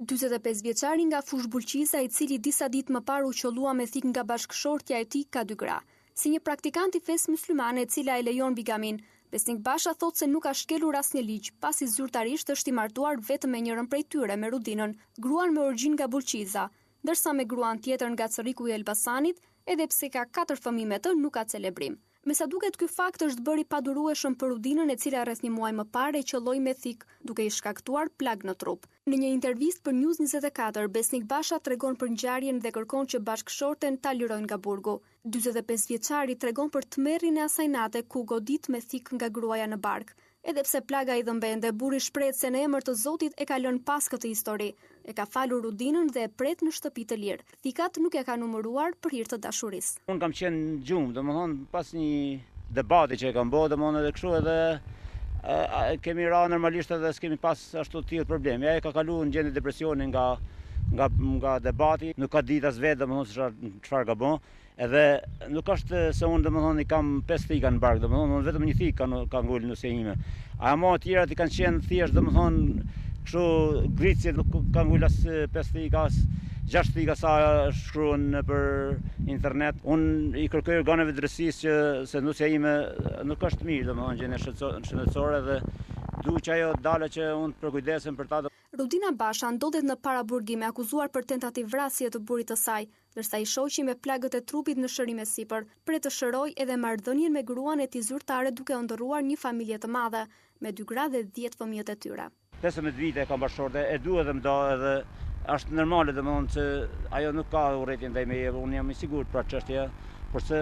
45 vjeçari nga Fushbullqiza, i cili disa ditë më parë u qollua me thik nga bashkëshortja e tij, ka 2 gra. Si një praktikant i fesë muslimane e cila e lejon bigamin, Besnik Basha thot se nuk ka shkelur asnjë ligj, pasi zyrtarisht është i martuar vetëm me njërin prej tyre, me Rudinën, gruan me origjinë nga Bullqiza, ndërsa me gruan tjetër nga Cëriku i Elbasanit, edhe pse ka 4 fëmijë me të, nuk ka celebrim. Me sa duket, ky fakt është bëri padurueshëm për Rudinën, e cila rreth një muaj më parë e qolloi me thik, duke i shkaktuar plag në trup. Në një intervistë për News 24, Besnik Basha tregon për ngjarjen dhe kërkon që bashkëshorten ta lirojnë nga burgu. 45 vjeçari tregon për tmerrin e asaj nate ku godit me thik nga gruaja në bark. Edhe pse plaga i dhëmbente, burri shpreh se në emër të Zotit e ka lënë pas këtë histori. E ka falur Rudinën dhe e pret në shtëpi të lirë. Thikat nuk e ka numëruar për hir të dashurisë. Unë kam qenë gjumë, domethënë pas një debati që e kam bërë, domethënë edhe kështu edhe kemi ra normalisht edhe s'kemi pas ashtu të tillë probleme. Ai ka kaluar në gjendje depresioni nga debati, nuk ka ditë as vetë domethënë çfarë ka bën. Edhe nuk është se unë domethënë i kam 5 thika në bark, domethënë unë vetëm një thik ka ngulur në senjime. Ama të tjerat i kanë qenë thjesht domethënë kështu gricje, nuk ka ngulur as 5 thika, as 6 thika sa shkruan për internet. Unë i kërkoj organeve drejtësisë që se nusja ime nuk është mirë, domethënë gjendje shëndetësore dhe duhet që ajo dalë që unë të përkujdesem për ta. Rudina Basha ndodhet në paraburgime, akuzuar për tentativë vrasje të burrit të saj, ndërsa i shoqi me plagët e trupit në shërim e sipër, për të shëroj edhe marrëdhënien me gruan e tij zyrtare, duke ndërruar një familje të madhe me 2 gra dhe 10 fëmijët e tyre. 15 vite kam bashkëshorte, e duhet dhe më do edhe është normale domethënë se ajo nuk ka urrëtie ndaj meje, unë jam i sigurt për atë çështje, porse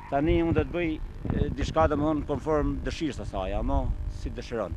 tani unë do të bëj diçka domethënë konform dëshirës së saj, ama si dëshiron.